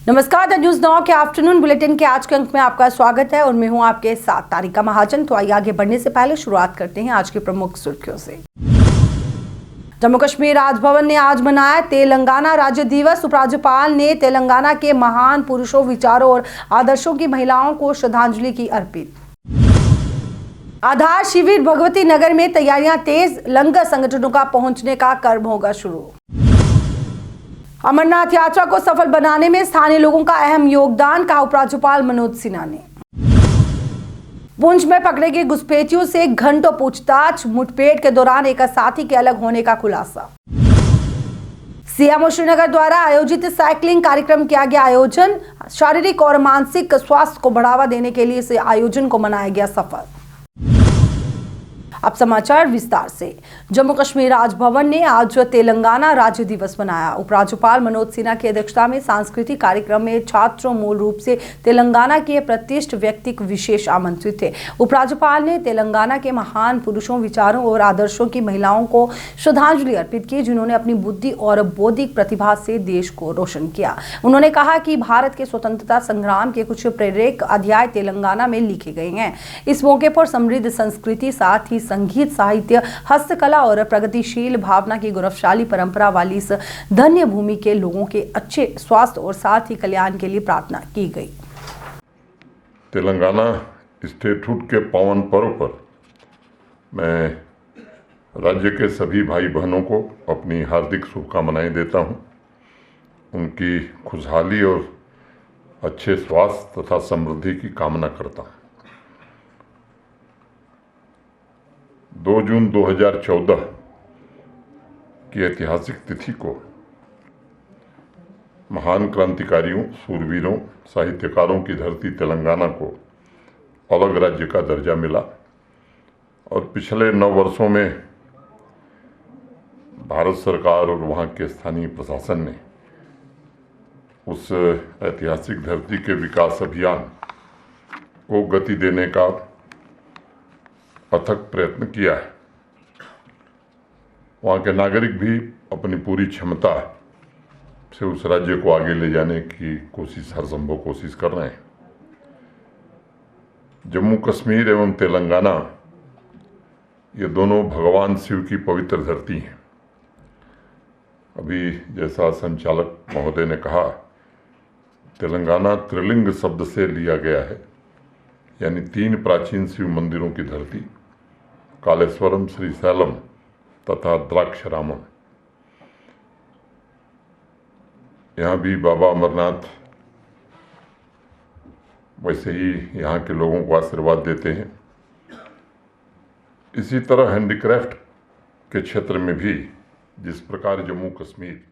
नमस्कार, the news now के afternoon bulletin के आज के अंक में आपका स्वागत है और मैं हूं आपके साथ तारिका महाजन। तो आइए आगे बढ़ने से पहले शुरुआत करते हैं आज की प्रमुख सुर्खियों से। जम्मू कश्मीर राजभवन ने आज मनाया तेलंगाना राज्य दिवस। उपराज्यपाल ने तेलंगाना के महान पुरुषों, विचारों और आदर्शों की महिलाओं को श्रद्धांजलि की अर्पित। आधार शिविर भगवती नगर में तैयारियां तेज, लंगर संगठनों का पहुंचने का कर्म होगा शुरू। अमरनाथ यात्रा को सफल बनाने में स्थानीय लोगों का अहम योगदान, कहा उपराज्यपाल मनोज सिन्हा ने। पुंछ में पकड़े गए घुसपैठियों से घंटों पूछताछ, मुठभेड़ के दौरान एक साथी के अलग होने का खुलासा। सीएमओ श्रीनगर द्वारा आयोजित साइकिलिंग कार्यक्रम किया गया आयोजन। शारीरिक और मानसिक स्वास्थ्य को बढ़ावा देने के लिए इस आयोजन को मनाया गया सफल। अब समाचार विस्तार से। जम्मू कश्मीर राजभवन ने आज तेलंगाना राज्य दिवस मनाया। उपराज्यपाल मनोज सिन्हा की अध्यक्षता में सांस्कृतिक कार्यक्रम में छात्रों, मूल रूप से तेलंगाना के प्रतिष्ठित व्यक्ति विशेष आमंत्रित थे। उपराज्यपाल ने तेलंगाना के महान पुरुषों, विचारों और आदर्शों की महिलाओं को श्रद्धांजलि अर्पित की, जिन्होंने अपनी बुद्धि और बौद्धिक प्रतिभा से देश को रोशन किया। उन्होंने कहा कि भारत के स्वतंत्रता संग्राम के कुछ प्रेरक अध्याय तेलंगाना में लिखे गए हैं। इस मौके पर समृद्ध संस्कृति, साथ ही संगीत, साहित्य, हस्तकला और प्रगतिशील भावना की गौरवशाली परंपरा वाली इस धन्य भूमि के लोगों के अच्छे स्वास्थ्य और साथ ही कल्याण के लिए प्रार्थना की गई। तेलंगाना स्टेटहुड के पावन पर्व पर मैं राज्य के सभी भाई बहनों को अपनी हार्दिक शुभकामनाएं देता हूं। उनकी खुशहाली और अच्छे स्वास्थ्य तथा समृद्धि की कामना करता हूं। 2 जून 2014 की ऐतिहासिक तिथि को महान क्रांतिकारियों, सूरवीरों, साहित्यकारों की धरती तेलंगाना को अलग राज्य का दर्जा मिला और पिछले 9 वर्षों में भारत सरकार और वहाँ के स्थानीय प्रशासन ने उस ऐतिहासिक धरती के विकास अभियान को गति देने का अथक प्रयत्न किया है। वहाँ के नागरिक भी अपनी पूरी क्षमता से उस राज्य को आगे ले जाने की कोशिश, हर संभव कोशिश कर रहे हैं। जम्मू कश्मीर एवं तेलंगाना ये दोनों भगवान शिव की पवित्र धरती हैं। अभी जैसा संचालक महोदय ने कहा, तेलंगाना त्रिलिंग शब्द से लिया गया है, यानी 3 प्राचीन शिव मंदिरों की धरती, कालेश्वरम, श्रीशैलम तथा द्राक्षरामम। यहाँ भी बाबा अमरनाथ वैसे ही यहाँ के लोगों को आशीर्वाद देते हैं। इसी तरह हैंडीक्राफ्ट के क्षेत्र में भी जिस प्रकार जम्मू कश्मीर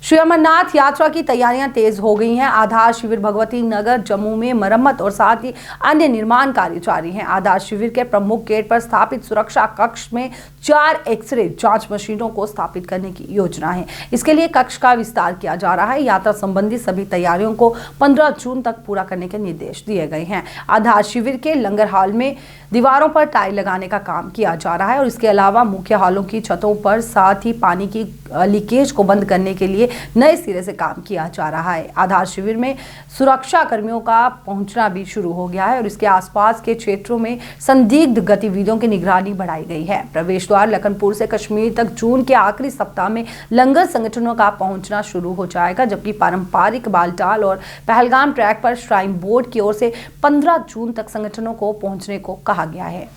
श्री अमरनाथ यात्रा की तैयारियां तेज हो गई हैं। आधार शिविर भगवती नगर जम्मू में मरम्मत और साथ ही अन्य निर्माण कार्य जारी हैं। आधार शिविर के प्रमुख गेट पर स्थापित सुरक्षा कक्ष में 4 एक्सरे जांच मशीनों को स्थापित करने की योजना है। इसके लिए कक्ष का विस्तार किया जा रहा है। यात्रा संबंधी सभी तैयारियों को 15 जून तक पूरा करने के निर्देश दिए गए हैं। आधार शिविर के लंगर हॉल में दीवारों पर टाइल लगाने का काम किया जा रहा है और इसके अलावा मुख्य हॉलों की छतों पर साथ ही पानी की लीकेज को बंद करने के लिए नए सिरे से काम किया जा रहा है। आधार शिविर में सुरक्षा कर्मियों का पहुंचना भी शुरू हो गया है और इसके आसपास के क्षेत्रों में संदिग्ध गतिविधियों की निगरानी बढ़ाई गई है। प्रवेश द्वार लखनपुर से कश्मीर तक जून के आखिरी सप्ताह में लंगर संगठनों का पहुंचना शुरू हो जाएगा, जबकि पारंपरिक बालटाल और पहलगाम ट्रैक पर श्राइन बोर्ड की ओर से 15 जून तक संगठनों को पहुंचने को कहा गया है।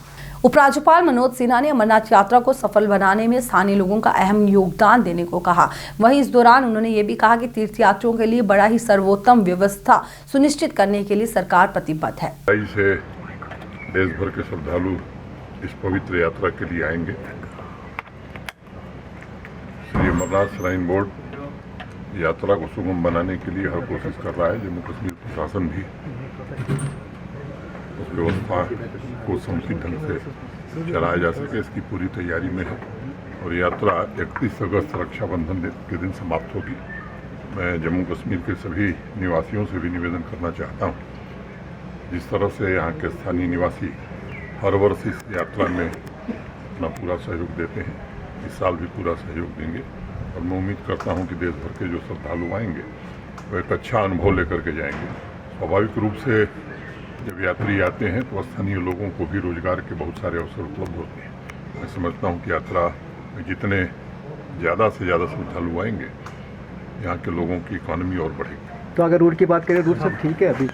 उपराज्यपाल मनोज सिन्हा ने अमरनाथ यात्रा को सफल बनाने में स्थानीय लोगों का अहम योगदान देने को कहा। वहीं इस दौरान उन्होंने ये भी कहा कि तीर्थयात्रियों के लिए बड़ा ही सर्वोत्तम व्यवस्था सुनिश्चित करने के लिए सरकार प्रतिबद्ध है। से देश भर के श्रद्धालु इस पवित्र यात्रा के लिए आएंगे। श्री अमरनाथ श्राइन बोर्ड यात्रा को सुगम बनाने के लिए हर कोशिश कर रहा है। जम्मू कश्मीर प्रशासन भी उस व्यवस्था को समुचित ढंग से चलाया जा सके, इसकी पूरी तैयारी में है और यात्रा 31 अगस्त रक्षाबंधन के दिन समाप्त होगी। मैं जम्मू कश्मीर के सभी निवासियों से भी निवेदन करना चाहता हूँ, जिस तरह से यहाँ के स्थानीय निवासी हर वर्ष इस यात्रा में अपना पूरा सहयोग देते हैं, इस साल भी पूरा सहयोग देंगे। और मैं उम्मीद करता हूं कि देश भर के जो श्रद्धालु आएंगे वो एक अच्छा अनुभव लेकर के जाएंगे। स्वाभाविक रूप से जब यात्री आते हैं तो स्थानीय लोगों को भी रोजगार के बहुत सारे अवसर उपलब्ध होते हैं। मैं समझता हूं कि यात्रा में जितने ज़्यादा से ज़्यादा श्रद्धालु आएंगे यहाँ के लोगों की इकॉनमी और बढ़ेगी। तो अगर रूट की बात करें, रूट सब ठीक है अभी?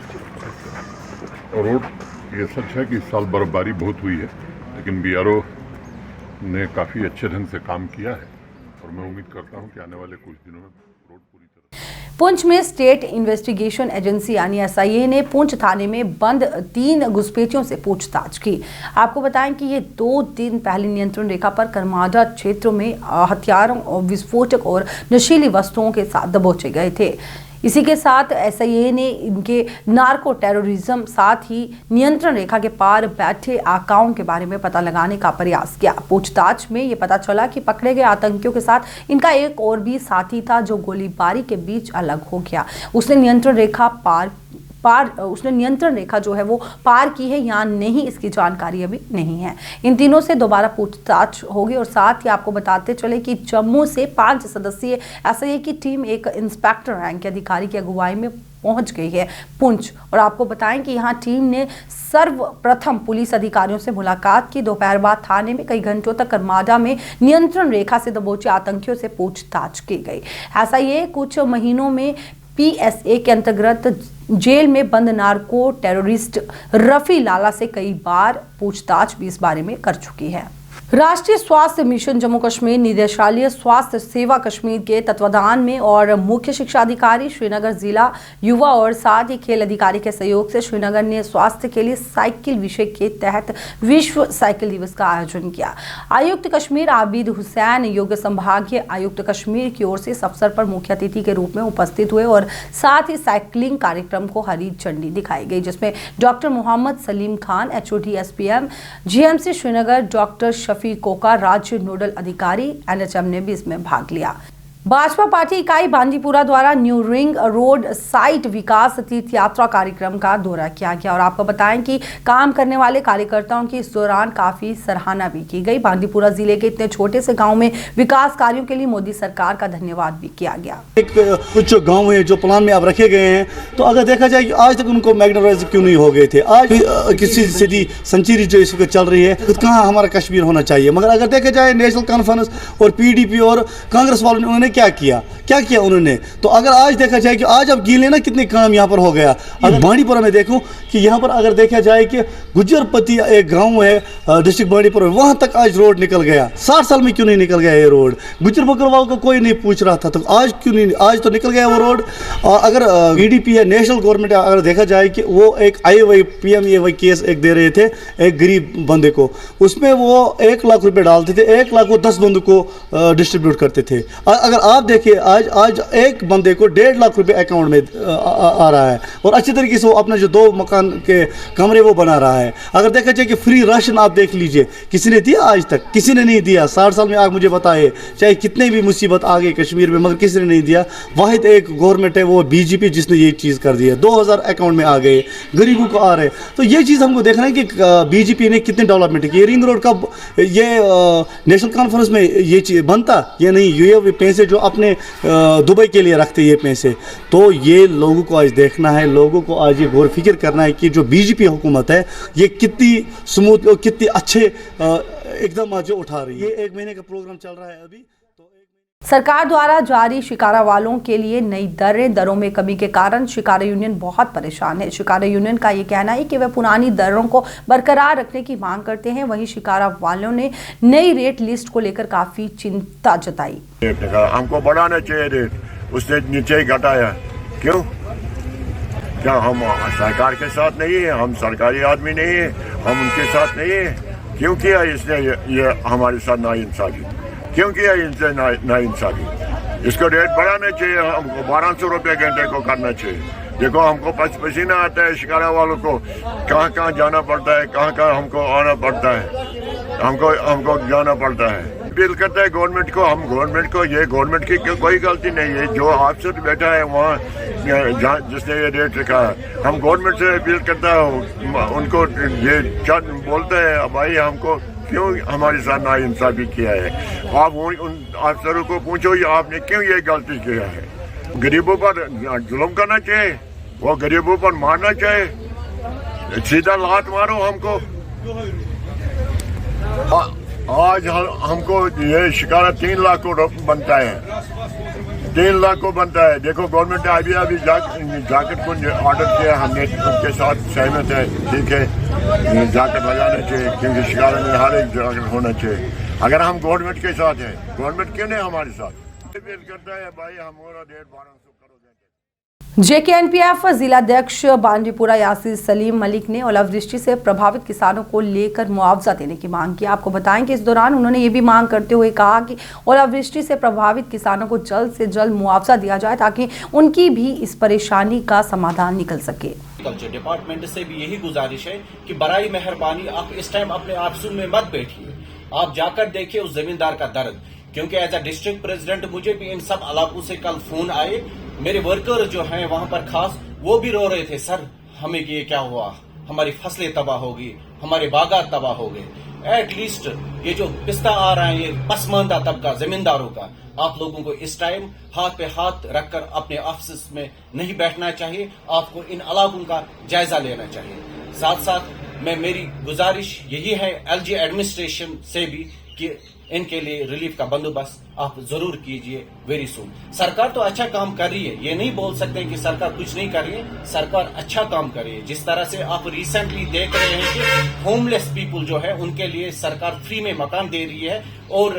और रोड ये सच है कि इस साल बर्फबारी बहुत हुई है, लेकिन BRO ने काफ़ी अच्छे ढंग से काम किया है और मैं उम्मीद करता हूं कि आने वाले कुछ दिनों में रोड पूरी तरह। पुंछ में स्टेट इन्वेस्टिगेशन एजेंसी यानी SIA ने पुंछ थाने में बंद 3 घुसपैठियों से पूछताछ की। आपको बताएं कि ये 2 दिन पहले नियंत्रण रेखा पर करमाडा क्षेत्रों में हथियारों और विस्फोटक और नशीली वस्तुओं के साथ दबोचे गए थे। इसी के साथ SIA ने इनके नार्को टेररिज्म साथ ही नियंत्रण रेखा के पार बैठे आकाओं के बारे में पता लगाने का प्रयास किया। पूछताछ में ये पता चला कि पकड़े गए आतंकियों के साथ इनका एक और भी साथी था जो गोलीबारी के बीच अलग हो गया। उसने नियंत्रण रेखा जो है वो पार की है या नहीं, इसकी जानकारी अभी नहीं है। इन तीनों से दोबारा पूछताछ होगी। और साथ ही आपको बताते चले कि जम्मू से 5 सदस्यीय SIA की टीम एक इंस्पेक्टर रैंक के अधिकारी की अगुवाई में पहुंच गई है पुंछ। और आपको बताएं कि यहाँ टीम ने सर्वप्रथम पुलिस अधिकारियों से मुलाकात की। दोपहर बाद थाने में कई घंटों तक करमाडा में नियंत्रण रेखा से दबोचे आतंकियों से पूछताछ की गई। SIA कुछ महीनों में PSA के अंतर्गत जेल में बंद नार्को टेररिस्ट रफी लाला से कई बार पूछताछ भी इस बारे में कर चुकी है। राष्ट्रीय स्वास्थ्य मिशन जम्मू कश्मीर निदेशालय स्वास्थ्य सेवा कश्मीर के तत्वाधान में और मुख्य शिक्षा अधिकारी श्रीनगर जिला युवा और साथ ही खेल अधिकारी के सहयोग से श्रीनगर ने स्वास्थ्य के लिए साइकिल विषय के तहत विश्व साइकिल दिवस का आयोजन किया। आयुक्त कश्मीर आबिद हुसैन योग्य संभागीय आयुक्त कश्मीर की ओर से इस अवसर पर मुख्य अतिथि के रूप में उपस्थित हुए और साथ ही साइकिलिंग कार्यक्रम को हरी झंडी दिखाई गई, जिसमें doctor Mohammad Salim Khan HOD SPM GMC Srinagar, doctor कोका राज्य नोडल अधिकारी NHM ने भी इसमें भाग लिया। भाजपा पार्टी इकाई बांदीपुरा द्वारा न्यू रिंग रोड साइट विकास तीर्थ यात्रा कार्यक्रम का दौरा किया गया और आपको बताएं कि काम करने वाले कार्यकर्ताओं की इस दौरान काफी सराहना भी की गई। बांदीपुरा जिले के इतने छोटे से गांव में विकास कार्यों के लिए मोदी सरकार का धन्यवाद भी किया गया। कुछ गाँव है जो प्लान में अब रखे गए हैं, तो अगर देखा जाए कि आज तक उनको मैग्नेटाइज क्यों नहीं हो गए थे। आज किसी सीधी सेंचुरी जो इस वक्त चल रही है, तो कहाँ हमारा कश्मीर होना चाहिए। मगर अगर देखा जाए नेशनल कॉन्फ्रेंस और PDP और कांग्रेस वालों ने उन्होंने क्या किया उन्होंने, तो अगर आज देखा जाए कि आज अब गिले ना कितने काम यहाँ पर हो गया। अगर बांडीपुरा में देखूं कि यहाँ पर अगर देखा जाए कि गुज्जरपति एक गांव है डिस्ट्रिक्ट बांडीपुरा, वहां तक आज रोड निकल गया। 60 साल में क्यों नहीं निकल गया ये रोड? गुज्जर बकरवाल को कोई नहीं पूछ रहा था, तो आज क्यों नहीं, आज तो निकल गया वो रोड। अगर PDP है, नेशनल गवर्नमेंट, अगर देखा जाए कि वो एक IAY PMAY केस एक दे रहे थे एक गरीब बंदे को, उसमें वो 1 लाख रुपए डालते थे, 1 लाख को 10 बंदों को डिस्ट्रीब्यूट करते थे। अगर आप देखिए आज एक बंदे को 1.5 लाख रुपए अकाउंट में आ रहा है और अच्छी तरीके से वो अपना जो 2 मकान के कमरे वो बना रहा है। अगर देखा जाए कि फ्री राशन आप देख लीजिए, किसी ने दिया? आज तक किसी ने नहीं दिया। 60 साल में आप मुझे बताए, चाहे कितने भी मुसीबत आ गई कश्मीर में, मगर किसी ने नहीं दिया। वाहिद एक गवर्नमेंट है वो BJP जिसने ये चीज़ कर दी है। 2000 अकाउंट में आ गए, गरीबों को आ रहे। तो ये चीज़ हमको देखना है कि BJP ने कितने डेवलपमेंट की। ये रिंग रोड का ये नेशनल कॉन्फ्रेंस में ये चीज़ बनता, ये नहीं, ये पैसे जो अपने दुबई के लिए रखते ये पैसे, तो ये लोगों को आज देखना है, लोगों को आज ये गौर फिक्र करना है कि जो BJP हुकूमत है ये कितनी स्मूथ और कितनी अच्छे एकदम आज उठा रही है। ये 1 महीने का प्रोग्राम चल रहा है अभी। सरकार द्वारा जारी शिकारा वालों के लिए नई दरों में कमी के कारण शिकारा यूनियन बहुत परेशान है। शिकारा यूनियन का ये कहना है कि वे पुरानी दरों को बरकरार रखने की मांग करते हैं। वहीं शिकारा वालों ने नई रेट लिस्ट को लेकर काफी चिंता जताई। हमको बढ़ाना चाहिए रेट, उसने नीचे ही घटाया। क्यों? क्या हम सरकार के साथ नहीं है? हम सरकारी आदमी नहीं है? हम उनके साथ नहीं है? क्यों किया इसने ये हमारे साथ नाइंसाफी? क्यों किया इनसे नाइंसाफी? इसको रेट बढ़ाना चाहिए। हमको 1200 रुपये घंटे को करना चाहिए। देखो हमको पसीना आता है शिकारा वालों को, कहाँ कहाँ जाना पड़ता है, कहाँ कहाँ हमको आना पड़ता है, हमको जाना पड़ता है। अपील करता है गवर्नमेंट को, हम गवर्नमेंट को, ये गवर्नमेंट की कोई गलती नहीं है। जो अफसर बैठा है वहाँ जिसने ये रेट रखा है, हम गवर्नमेंट से अपील करता है, उनको ये बोलते हैं भाई हमको क्यों हमारे साथ नाइंसाफी किया है? आप उन अफसरों को पूछो ये आपने क्यों ये गलती किया है? गरीबों पर जुल्म करना चाहिए, वो गरीबों पर मारना चाहिए, सीधा लात मारो हमको। आज हमको ये शिकायत 3 लाख को बनता है, 3 लाख को बनता है। देखो गवर्नमेंट ने अभी जैकेट को ऑर्डर किया, हमने उनके साथ सहमत है, ठीक है जैकेट लगाना चाहिए क्योंकि शिकायत में हर एक जैकेट होना चाहिए। अगर हम गवर्नमेंट के साथ हैं, गवर्नमेंट क्यों नहीं हमारे साथ करता है? भाई हमारा 1.5-1200 जेकेएनपीएफ जिलाध्यक्ष बांडीपुरा यासिर सलीम मलिक ने ओलावृष्टि से प्रभावित किसानों को लेकर मुआवजा देने की मांग की। आपको बताएं कि इस दौरान उन्होंने ये भी मांग करते हुए कहा कि ओलावृष्टि से प्रभावित किसानों को जल्द से जल्द मुआवजा दिया जाए ताकि उनकी भी इस परेशानी का समाधान निकल सके। एग्रीकल्चर डिपार्टमेंट से भी यही गुजारिश है कि बराई मेहरबानी आप इस टाइम अपने ऑफिस में मत बैठिए, आप जाकर देखिए उस जमींदार का दर्द, क्योंकि एज अ डिस्ट्रिक्ट प्रेसिडेंट मुझे भी इन सब इलाकों से कल फोन आए, मेरे वर्कर जो हैं वहां पर खास वो भी रो रहे थे, सर हमें ये क्या हुआ, हमारी फसलें तबाह हो गई, हमारे बागात तबाह हो गए। एटलीस्ट ये जो पिस्ता आ रहा है ये पसमानदा तबका जमींदारों का, आप लोगों को इस टाइम हाथ पे हाथ रखकर अपने ऑफिस में नहीं बैठना चाहिए, आपको इन इलाकों का जायजा लेना चाहिए। साथ साथ मैं मेरी गुजारिश यही है एलजी एडमिनिस्ट्रेशन से भी कि इनके लिए रिलीफ का बंदोबस्त आप जरूर कीजिए वेरी सून। सरकार तो अच्छा काम कर रही है, ये नहीं बोल सकते कि सरकार कुछ नहीं कर रही है, सरकार अच्छा काम कर रही है। जिस तरह से आप रिसेंटली देख रहे हैं कि होमलेस पीपुल जो है उनके लिए सरकार फ्री में मकान दे रही है, और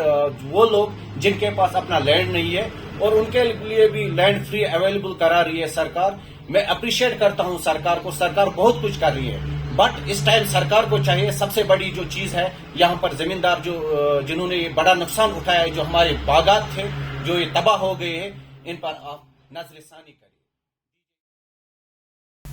वो लोग जिनके पास अपना लैंड नहीं है और उनके लिए भी लैंड फ्री अवेलेबल करा रही है सरकार। मैं अप्रिशिएट करता हूं सरकार को, सरकार बहुत कुछ कर रही है, बट इस टाइम सरकार को चाहिए, सबसे बड़ी जो चीज है यहाँ पर जमींदार जो जिन्होंने ये बड़ा नुकसान उठाया है, जो हमारे बागात थे जो ये तबाह हो गए हैं, इन पर आप नजरसानी करें।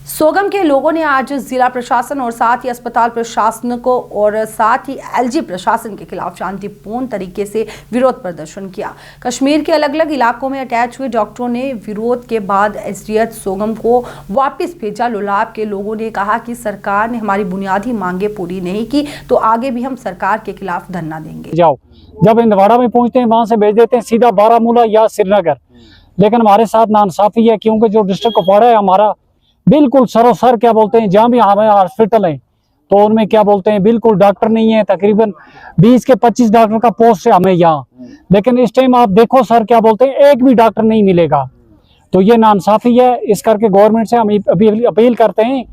सोगम के लोगों ने आज जिला प्रशासन और साथ ही अस्पताल प्रशासन को और साथ ही एलजी प्रशासन के खिलाफ शांतिपूर्ण तरीके से विरोध प्रदर्शन किया। कश्मीर के अलग अलग इलाकों में अटैच हुए डॉक्टरों ने विरोध के बाद एसडीएच सोगम को वापस भेजा। लुलाब के लोगों ने कहा कि सरकार ने हमारी बुनियादी मांगे पूरी नहीं की तो आगे भी हम सरकार के खिलाफ धरना देंगे। जाओ जब इंदवाड़ा में पहुंचते हैं वहां से भेज देते हैं सीधा बारामूला या श्रीनगर, लेकिन हमारे साथ नाइंसाफी है क्योंकि जो डिस्ट्रिक्ट कुपवाड़ा है हमारा बिल्कुल सरोसर क्या बोलते हैं, जहाँ भी हमारे हॉस्पिटल है तो उनमें क्या बोलते हैं बिल्कुल डॉक्टर नहीं है, तकरीबन 20 के 25 डॉक्टर का पोस्ट है हमें यहाँ, लेकिन इस टाइम आप देखो सर क्या बोलते हैं एक भी डॉक्टर नहीं मिलेगा, तो ये नाइंसाफी है। इस करके गवर्नमेंट से हम अभी अपील करते हैं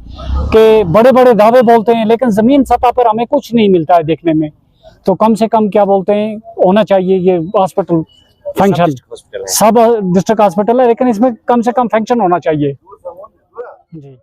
कि बड़े बड़े दावे बोलते हैं लेकिन जमीन सतह पर हमें कुछ नहीं मिलता है देखने में, तो कम से कम क्या बोलते हैं होना चाहिए ये हॉस्पिटल फंक्शन, सब डिस्ट्रिक्ट हॉस्पिटल है लेकिन इसमें कम से कम फंक्शन होना चाहिए जी।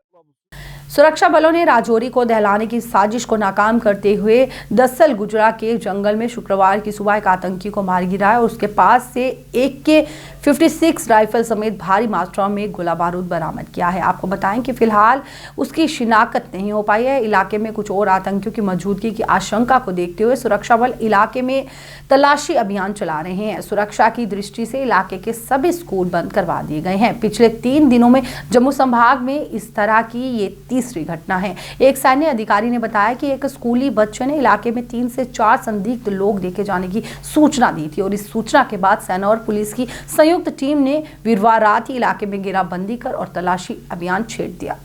सुरक्षा बलों ने राजौरी को दहलाने की साजिश को नाकाम करते हुए दसल गुजरा के जंगल में शुक्रवार की सुबह एक आतंकी को मार गिराया और उसके पास से AK-56 राइफल समेत भारी मात्रा में गोला बारूद बरामद किया है। आपको बताएं कि फिलहाल उसकी शिनाख्त नहीं हो पाई है। इलाके में कुछ और आतंकियों की मौजूदगी की आशंका को देखते हुए सुरक्षा बल इलाके में तलाशी अभियान चला रहे हैं। सुरक्षा की दृष्टि से इलाके के सभी स्कूल बंद करवा दिए गए हैं। पिछले 3 दिनों में जम्मू संभाग में इस तरह की ये तीसरी घटना है। एक सैन्य अधिकारी ने बताया कि एक स्कूली बच्चे ने इलाके में 3 से 4 संदिग्ध लोग देखे जाने की सूचना दी थी और इस सूचना के बाद सेना और पुलिस की संयुक्त टीम ने वीरवार रात ही इलाके में घेराबंदी कर और तलाशी अभियान छेड़ दिया।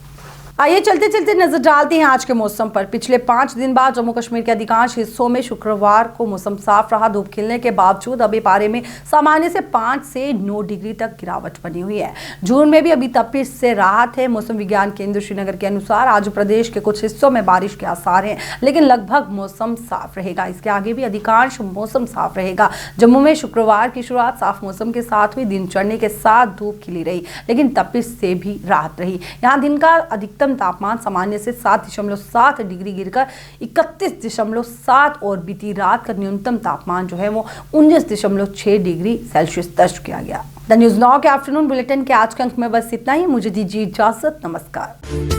आइए चलते चलते नजर डालते हैं आज के मौसम पर। पिछले 5 दिन बाद जम्मू कश्मीर के अधिकांश हिस्सों में शुक्रवार को मौसम साफ रहा। धूप खिलने के बावजूद अभी पारे में सामान्य से 5 से 9 डिग्री तक गिरावट बनी हुई है। जून में भी अभी तपिश से राहत है। मौसम विज्ञान केंद्र श्रीनगर के अनुसार आज प्रदेश के कुछ हिस्सों में बारिश के आसार हैं, लेकिन लगभग मौसम साफ रहेगा। इसके आगे भी अधिकांश मौसम साफ रहेगा। जम्मू में शुक्रवार की शुरुआत साफ मौसम के साथ हुई। दिन चढ़ने के साथ धूप खिली रही, लेकिन तपिश से भी राहत रही। यहाँ दिन का अधिकतम तापमान सामान्य से 7.7 डिग्री गिरकर 31.7 और बीती रात का न्यूनतम तापमान जो है वो 19.6 डिग्री सेल्सियस दर्ज किया गया। द न्यूज़ नाउ के आफ्टरनून बुलेटिन के आज के अंक में बस इतना ही। मुझे दीजिए इजाजत। नमस्कार।